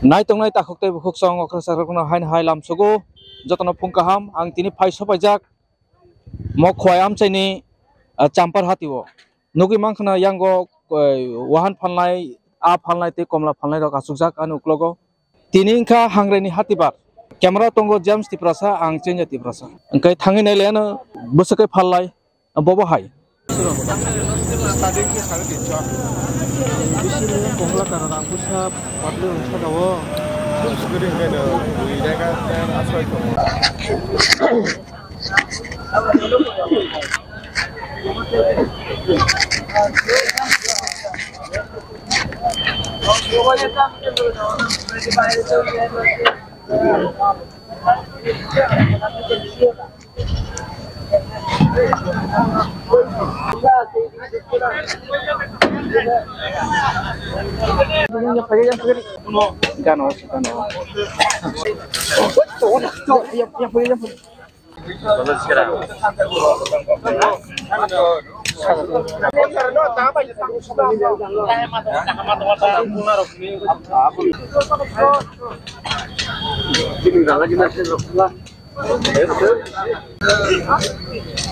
nai tongnai takhok tei bukhuk song okra sakra kono hain hai lam sugo jotno phungkaham ang tini phai sopajak mo khoyam chaini champar hatiwo nugi mangkhana yango wahan phalnai a phalnai te komla phalnai rok asukjak an uklogo tini ingkha hangreni hatibar camera tongo James tiprasa ang chenja tiprasa angkai thangi nai lena busakai phallai bobo hai Kongla karena pusat, padli pusat awo. Segera ini mereka asal itu.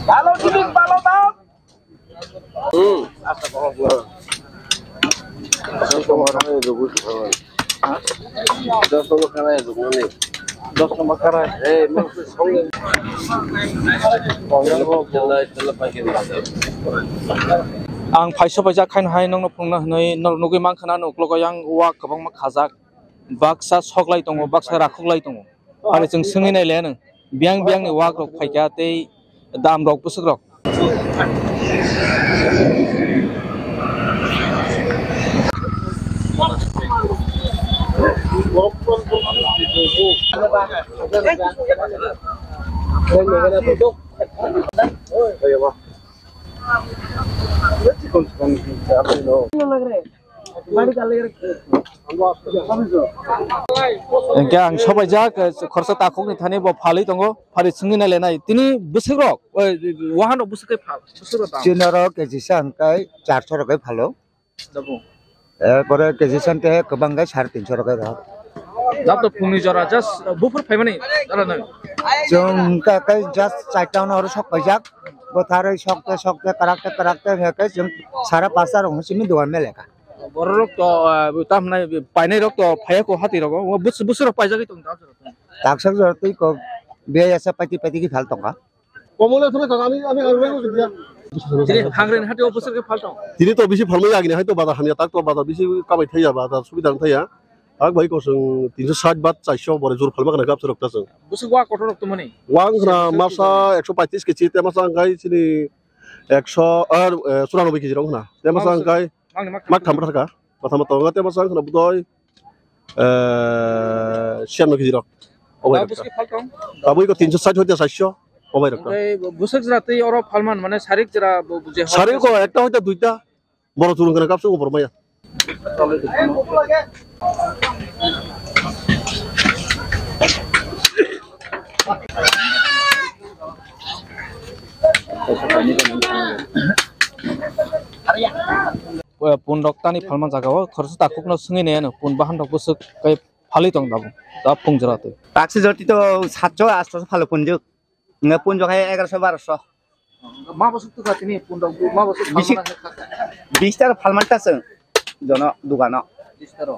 Kalau gini kalau tahu. Ang phaisa paisa khain hai nong phungna hnoi nugi mangkhana nuklogo yang wa kabang ma khajak baksa soklai tongo baksa rakhuklai tongo ari jeng swngi nai le nang biang biang ni wa rok phaika tei dam rok pusuk rok engke ang sobaijak khorsa takhokni thani bo phali tongo phari swngi nai lenai tini busuk rok wahan rok busukai phal susuro ta Chinaro kejisan kai 400 rokai phalo dabu pore kejisan te kobang kai 350 rokai ro jab to phungni jora just bufur phaimani dara nai jong ka kai just 4 taun oro sok pajak bothare sokte sokte karakte hekai jong sara pasar ong simi doan meleka borok to tam nai painai rok to phaya ko hati rok busur paijagi tong ta taksak jortui ko biaya asa pati ki phal tongka কমলে তুমি আমি আমি আরবেন দিয়া tini hangren hati o busur ke phal tong তিনি তো বেশি ভালো লাগে হয়তো বাজার হানিয়া তাক তো বাজার বেশি কামাই থাইয়া বাজার সুবিধা থাইয়া আগ ভাই কোসং 360 বাত 400 বড় জোর ফালবা kana kapsa rokta sung busuk wa kotor rok to mani wang na masa 135 KG তে masa angkai sini 100 R 94 KG rong na te masa angkai mak tham taka pertama to te masa kana budoy 96 KG rok obai busuk ke phal tong abui ko 360 hoite 400 obai rokta busuk jati oro phalman mane sarik jara buje sare ko একটা hoite দুইটা বড় চুরুং kana kapsa ko bormaya pun roktani phalman jagao khorsa takukno sungi ne no pun bahan rok busuk kai phali tong dabu da phung jarate taksi jorti to 700 800 phalo punjuk nge punjuk hai 1100 1200 ma busuk tu katini pun rok ma busuk phalman 20 tar phalman ta sung jono dugano istaro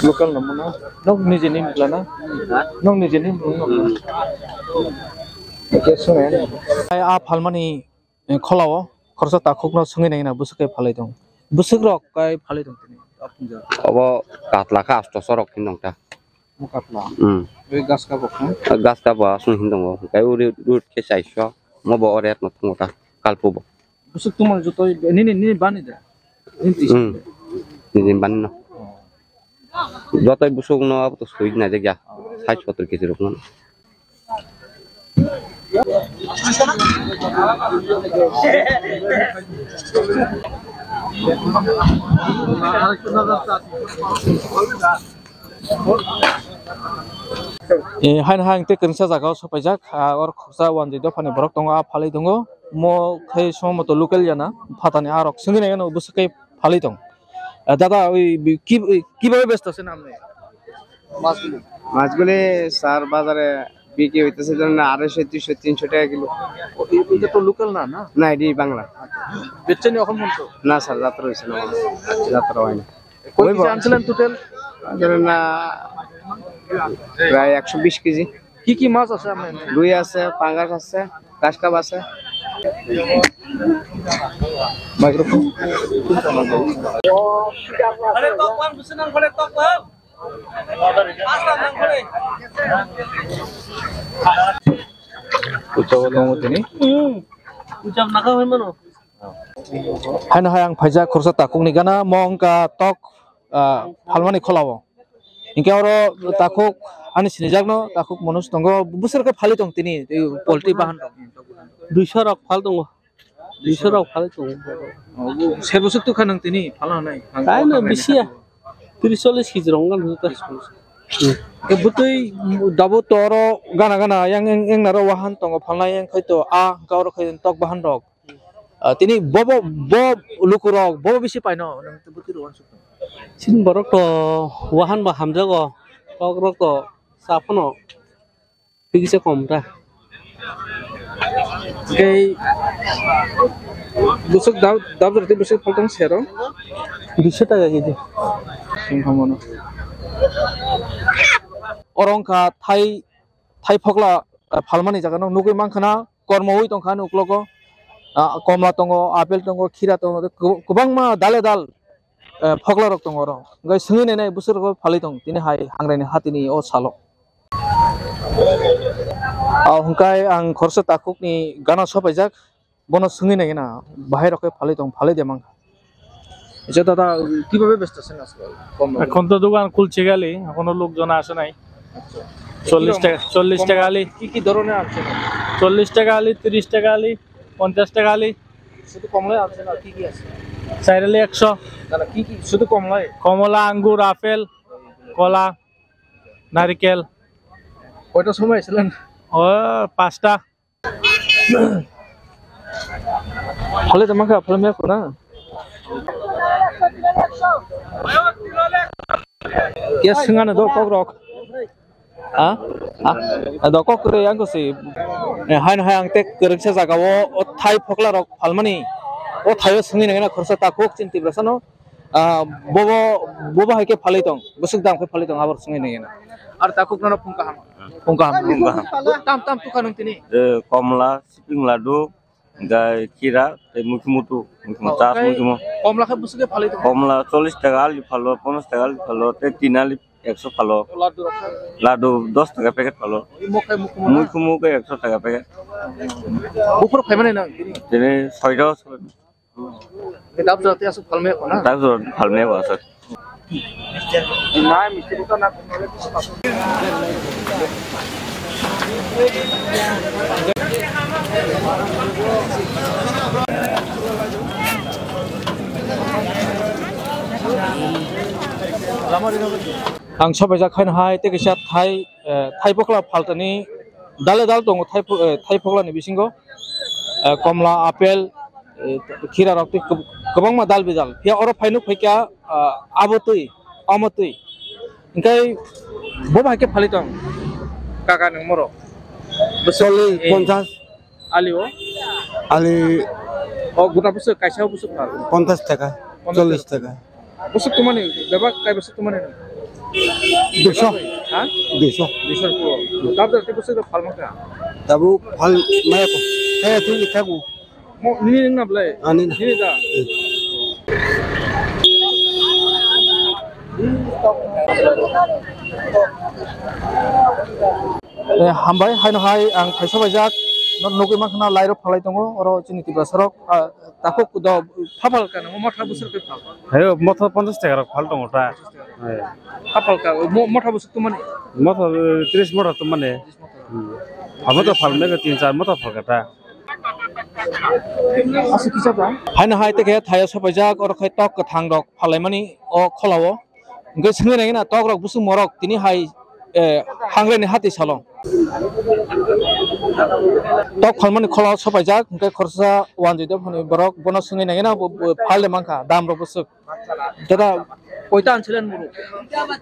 lokal namuna nok nije nim plana nok nije nim ke sungai ai a phalmani kholao khorsa takhukno sungai nai na busukai phalai dong busuk rok kai phalai dong tini apunja abo katla ka 800 rok hinongta mukatla be gas ka bokna gas ka ba sun hindongo kai uri rut ke 400 mo bo oret no thungota kalpo bo busuk tumal joto ni bani da inti ni ban no যতই বুসুক না তো সই না জায়গা 60-70 KG রকম hain hain te kerja jaga sopajak or khsa wan di dofani borok tongo a phalai tongo mo khai somoto local jana phatani arok singi ne no busakai phalai tong দাদা ওই কিভাবে ব্যস্ত আছেন আপনি মাছগুলি স্যার বাজারে বিক্রি হইতেছে জন্য 250-300 টাকা কিলো এটা তো লোকাল না না না এটি বাংলা বেচছেন এখন পর্যন্ত না স্যার যাত্রা হয়েছে না যাত্রা হয় না কই কেজি আনছিলেন টোটাল ধরেন না প্রায় 120 কেজি কি মাছ আছে আপনার রুই আছে পাঙ্গাস আছে কাশকাপ আছে microphone hain hayang phaja khorsa takuk ni gana mongka tok phalmani kholao inke oro takuk ani sinijagno takuk manus tongo busur ka phali tong tini poultry bahan 200 rok phal tongo 200 rok phal tongo ser busuk tu khanang tini phala nai kai na bisia 30-40 kg rong kan ke butui dabo toro gana yang naro wahan tongo phalna yang khaito a gaur khain tok bahan rok tini bobo lukurok bobo bisi paino nang butir wan suk sin borok to wahan ba hamjago tok rok to sapono pigise komra ke busuk dab rati busuk phaltong sero 200 টাকা KG singhamono orongka thai phokla phalmani jagano nugui mangkhana kormoi tongkha nuklogo komla tongo apel tongo khira tongo kubangma dale dal phokla rok tongo ro ngai sungui nei busur ko phalai tong tini hai hangraini hatini o salo hungkai ang khorsa takukni gana sopaijak bono sungui nei na bahai rok phalai tong phalai demang এটা দাদা কিভাবে ব্যস্ত আছেন আজকাল এখন তো দোকান খুলছে গেলে এখনো লোকজন আসে নাই 40 টাকা আলি কি ধরনের আছে 40 টাকা আলি 30 টাকা আলি 50 টাকা আলি শুধু কমলাই আছে না কি আছে চাইরালি 100 দাদা কি শুধু কমলাই কমলা আঙ্গুর আপেল কলা নারকেল কয়টা সময় ছিলেন ও 5টা ফলে তোমাকে ফলে মে কোনা Kia singana do kokrok. Do kokre yang ko si. Hain hayang tek kerja jaga o thai phokla rok phalmani. O thai singi na khorsa ta kok chinti brasano. Bobo haike phalai tong. Busuk dam ke phalai tong abor singi na. Ar ta kok na pungka ham. Tam tu kanung tini. কমলা সিপিং লাডু গাই খিরা মুখমুটু চাষ মুখমু Komla ke busuk ke phalai tong. কমলা 40 টাকা আলি ভালো 50 টাকা আলি ভালো তিন আলি 100 ভালো Ladu rok. Laddoo 10 টাকা packet ভালো Mokai মুখমুকে 100 টাকা packet Bupur phaimane na tini. তিনি 6টা Kedap jati asu phalme ko na. তারপর ভালমে আছে Na mistri ko na kunole. Ang sobaijak khain hai te kisa thai phokla phaltani dale dal tongo thai phokla ni bisingo komla apel khira rok te kobangma dal bijal pia oro phainu phaikya abotui amotui ingkai boba ke phalitong kaka nang moro 50 alio ali o guta busuk kaisa busuk phal 50 টাকা 40 টাকা busuk tumani beba kai busuk tumani 200 ha 200 bisor ko dabdar te busuk phal maka tabu ফল মায়া কো হ্যাঁ ঠিক থাকু mo nini na blai আনি nini da hambai haino hai ang thaiso bajak nukui makhna lairo phalai tongo oro chini tibra sarok takok do phapal kana motha busur ke phal হ্যাঁ মতো 50 টাকা ফাল দङ ওটা phapal ka motha busur tumani মতো 30 মতো তো মানে আমি তো ফাল মেগে 3-4 মতো ফালকাটা asu kisaba haina hai te ke thaya sapajak oro khai tok ka thang rok phalai mani o kholao ngai singi nai na tok rok busu morok tini hai hangre ni hati salong tok phalmani kholao sapajak ngai khorsa wan jidop hani borok bono singi nai na phale mangka dam rok busuk dada koita anchilen muru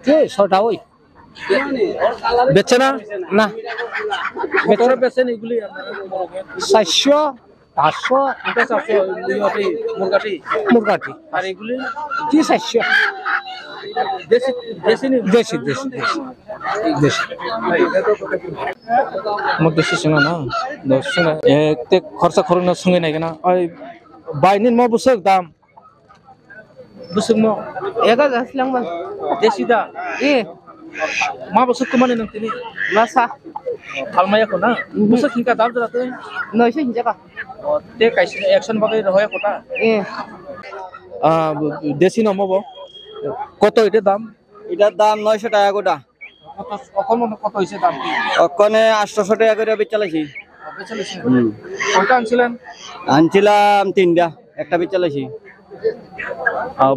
ke sota oi বেচে না না বেচে বেচেন এগুলি 400 500 এটা 400 মুরগাটি মুরগাটি আর এগুলি কি 400 দেশি দেশি দেশি দেশি দেশি মধ্যে সিঙ্গা না দশনা তে খরচা খরনা সঙ্গে নাই না ওই বাইনিন ম বুসক দাম বুসক ম এগা আসলাম দেশি দা এ ma busuk kemana nanti ini? Masa, Almaya kona, busuk hingga dalam tu tu. noise hinja ka. Te kaisi action bagai roya kota. Desi nama bo. Koto itu dam? এটার দাম 900 টাকা গোটা Koto, okon mana koto isi dam? ওখানে 800 টাকা করে বেচালাছি Betul Koita ansilan? আনছিলাম তিনটা একটা বেচালাছি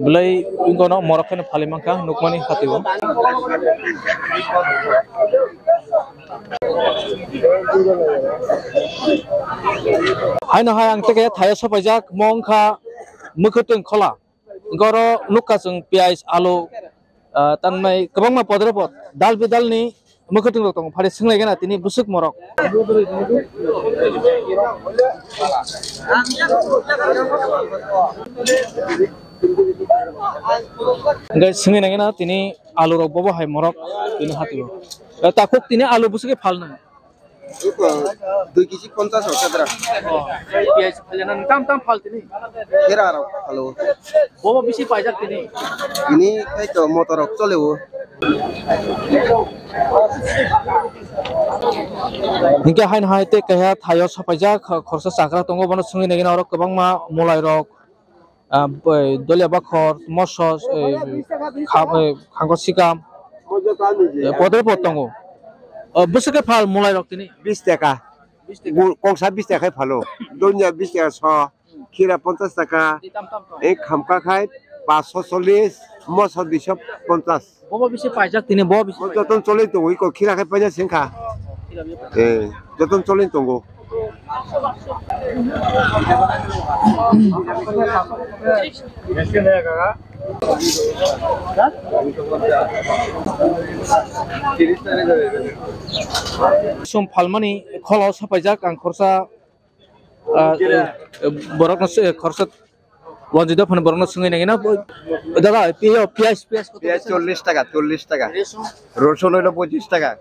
Belai ingkono morokkan paling mangka nukmani hatiwo. Hai na hai ang teke thaya sapajak mongkha mukuteng khola. Goro nukasung piais alu tanmai kabangma podrepot dal bidal ni mukuteng rotong phare singlai gena tini busuk morok. Enggak sengi nang na tini alu rok bobo hai morok tini hatiwo. Takuk tini alu busuke phal nang. 2 KG 50 টাকা দরা Piais phaljanan tam phal tini. এরা আর ভালো Bobo bisi pajak tini. ini এই তো motor চলেও Hingga hain hai te kaya thayo sapajak khorsa sakra tongo bono sengi nang na orok kabangma molai rok dolia bakhor mosos khangko sikam podre potongo busuke phal molai rok tini 20 টাকা কংসা 20 টাকায় ভালো দুনিয়া 20 টাকা 100 খিরা 50 টাকা এই খামকা খাই 540 মস 250 bobo bisi pajak tini bobo bisi যতন চলে তো ওই খিরা খাই পাইয়া সিংখা যতন চলে তো গো sum phalmani kholaw sapajak ang khorsa borok no khorsa wajida phane borok no sungai nang na daga pias 40 টাকা 40 টাকা রসুন হলো 25 টাকা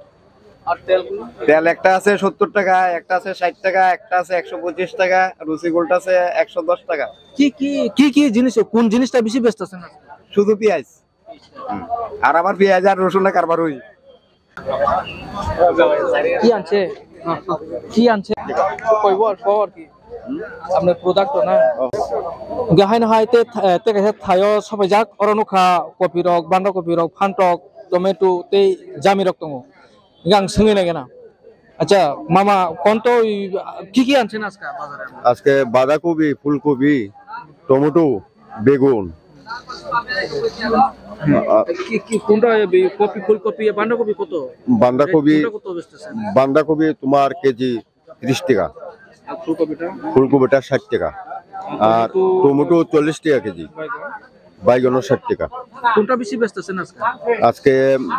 আর তেল তেল একটা আছে 70 টাকা একটা আছে 60 টাকা একটা আছে 125 টাকা রুচি গোল্ড আছে 110 টাকা কি জিনিস কোন জিনিসটা বেশি ব্যস্ত আছেন শুধু পেঁয়াজ আর আমার পেঁয়াজ আর রসুন কারবার হই কি আনছে কইব আর খবর কি আপনার প্রোডাক্ট না গাহাই না হাইতে তে কাছে থায়ো সবাইজাক অরনুখা কপি রক বান্ডা কপি রক ফান্টক টমেটো তে জামি রক দङ গাং সঙ্গে নাগে না আচ্ছা মামা কোন তো কি আনছেন আজকে বাজারে আজকে বাঁধাকপি ফুলকপি টমেটো বেগুন কি কোনটা কপি ফুলকপি বান্ডাকপি কত বাঁধাকপি তোমার কেজি 30 টাকা ফুলকপিটা 60 টাকা আর টমেটো 40 টাকা কেজি বাইগন 60 টাকা কোনটা বেশি ব্যস্ত আছেন আজকে আজকে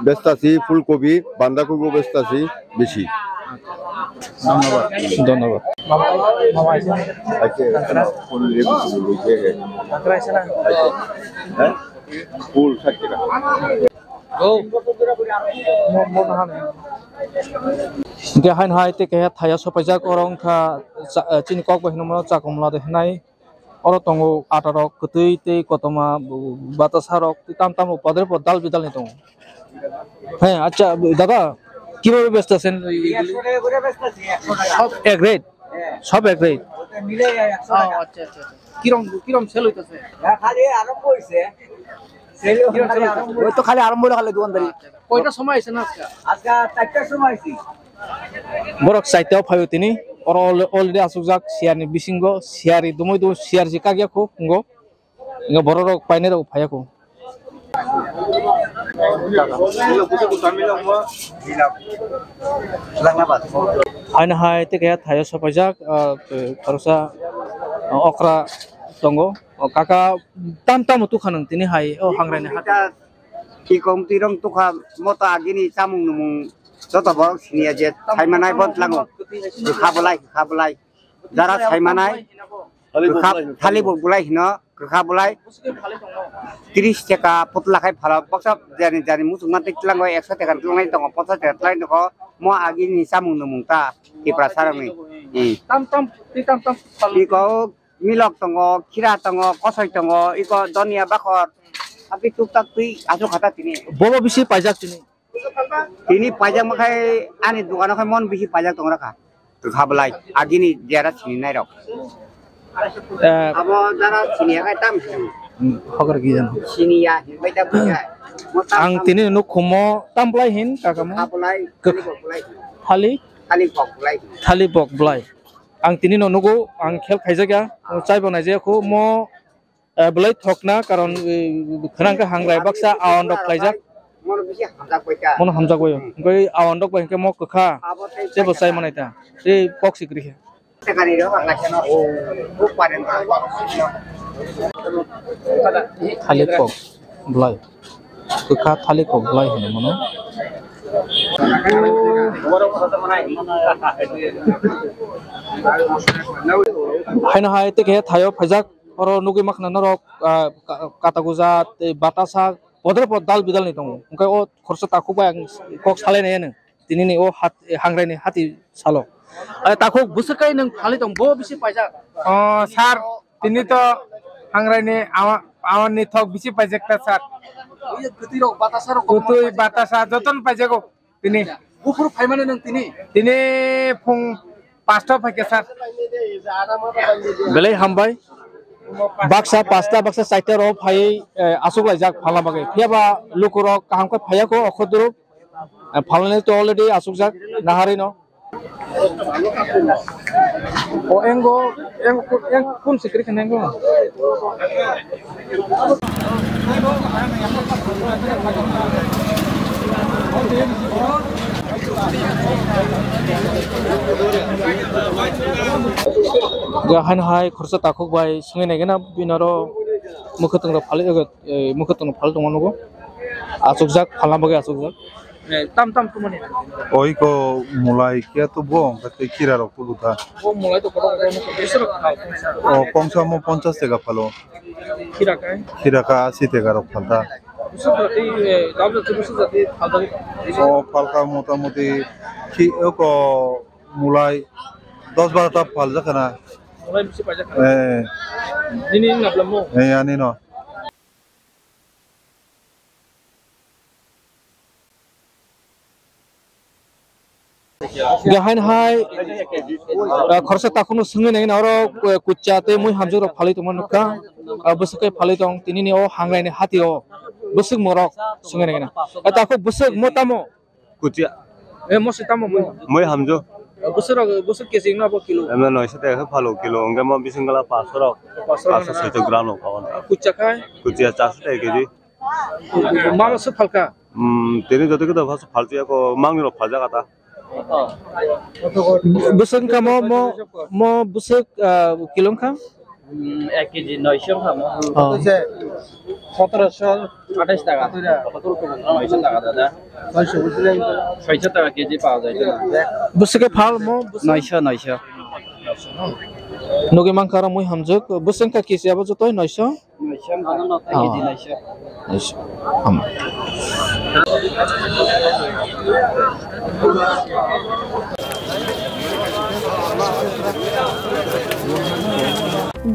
ব্যস্ত আছি ফুলকপি বাঁধাকপি ব্যস্ত আছি বেশি ধন্যবাদ মামা ফুল 60 টাকা Gahain hai te kaya thaya sopajak orang kha chini kok bahino mo chakomla de nai oro tongo atarok kutui te kotoma batasarok tam upadre podal bidal ni tongo হ্যাঁ আচ্ছা দাদা কিভাবে ব্যস্ত আছেন সব এক রেট সব এক রেট মিলে 100 টাকা আচ্ছা আচ্ছা কিরম সেল হইতাছে খালি আরম্ভ হইছে সেল ওই তো খালি আরম্ভ হলো খালি দোকানদারি কয়টা সময় আছে না আজকে 4টার সময় আইছি বরক সাইতেও ফাইও তিনি or already asukjak siar ni bisingo siari dumoi du siar ji kagya ko ngo nga bororok paine ro phaya ko aina hai te kaya thayo sapajak korosa okra tongo kaka tam tu khanang tini hai o hangrai ni hat ki kom tirong tukha mota agini samung numung যত বড় সিনিয়া যে ছাইমানাই বদলাঙ্গো খাবলাই যারা ছাইমানাই থালি বলাই হিন গোখা বলাই 30 টাকা পতলা খাই ভালো বক্স জানি মুসুমান টিকলাঙ্গো 100 টাকা লাগাই দङ 50 টাকা লাগাই দङ म आगिनि सामुं नमुंता किप्रा सारंनि tam इको मिलक दङ खिरा दङ कसै दङ इको दनिया बाखर abi tuktak tui asu khata tini bobo bisi pajak tini ini pajak makai ani dukan makai mon bisi pajak tong raka khablai agini jara sini nai rok abo jara sini kai tam hogar gijan sini ya baita punya ang tini nu khumo tamplai hin kakamo khablai thali bok blai ang tini no nugo ang khel khaijaga chai bonai je ko mo blai thokna karon khanang ka hangrai baksa aon dok khaijak mon hamjak boyo goi aon dok bai ke mo kha je bosai manaita e pok sikri he tekani ro ngachano bu paren thali pok blai kha thali pok blai hono mono haina hai te ke thayo phajak oro nugi makhna norok kataguja batasa podre pod dal bidal ni tong unkai o khorsa ta khubay kok salai ne ne tini ni o hat hangrai ni hati salo ta khok busakai nang phali tong bo bisi paijak sir তিনি তো হাংরাইনি আওয়ান নি থক বেশি পাইছে একটা sir gati rok batasa rok কুতুই বাতাসা যতন পাইছে গো তিনি bufur phaimane nang tini তিনি ফুং 5টা পাইকে sir belai hambai baksa pasta baksa saita ro phai asuk lai jak phala bage phiaba lukuro kaham ko phaya ko okhoduru phalane to already asuk jak nahari no o engo kun sikri khenengo gahan hai khorsa takhok bai sungai nai gena binaro mukhatung ro phali mukhatung phal tong nogo asukjak phalna bage asukjak tam kumani Oi ko mulai kia tu bong kate kira rok puluta. o mulai to kodo ko besero khai O kongsa mo 50 টাকা phalo. kira kai Kira ka 80 টাকা rok phalta. busati dabla busati phaldari O phalka motamoti ki ko mulai 10-12 ta phal jakana. mulai bisi pajak Eh ini ngablamo ani no. gahan hai khorsa takhunu sungai nai na ro kuchate mui hamjur ro phali tong nukka busakai phali tong tini ni o hangrai ni hati o busuk morok sungai nai na ta ko busuk motamo kutia mositamo moi hamjo busuk kesing na bo kilo emna 900 টাকা ভালো kilo অঙ্গে ম বিসিংলা 500 rock 560 গ্রাম পাওয়া kuchakai কুচিয়া 400 টাকা KG mama su phalka তিনি যত কত ভাষা ফালতিয়া কো মাংনি রক ফাজা কাটা busuk ka mo busuk kilong ka 1 KG 900 খাম 1728 টাকা 900 টাকা দাদা 600 টাকা কেজি পাওয়া যায় busuk phal mo 900 nogi mangkara mui hamjuk busuk ka kisi abo jotoi 900 KG 900 ham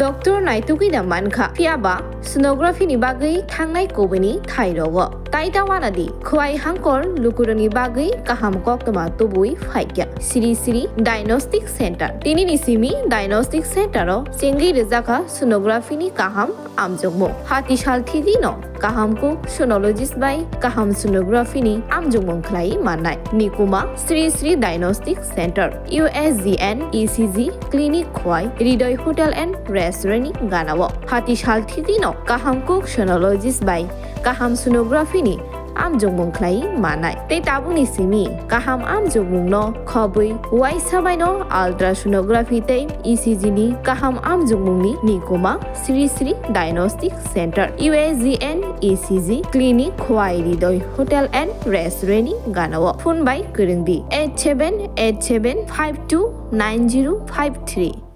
Doktor Naituki da manka piaba sonography ni bagai thangnai kobani thairo Taita wanadi khwai hangkor lukuroni bagui kaham koktoma tubui phaikya Sri Sri Diagnostic Center tini ni simi Diagnostic Center ro singri rezaka sonography ni kaham amjogmo hati sal thidi no kaham ko sonologist bai kaham sonography ni amjogmo khlai manai nikuma Sri Sri Diagnostic Center USGN ECG Clinic khwai Hridoy Hotel and Restaurant ni ganawo hati sal thidi no kaham ko sonologist bai kaham sonography ni amjogmung khlai manai te tabuni simi kaham amjogmung no khobui wai sabai no ultrasonography te ECG ni kaham amjogmung ni nikoma Sri Sri Diagnostic Center USGN ECG Clinic khwai Hridoy Hotel and Restaurant ni ganawo phone by kurungdi 8787529053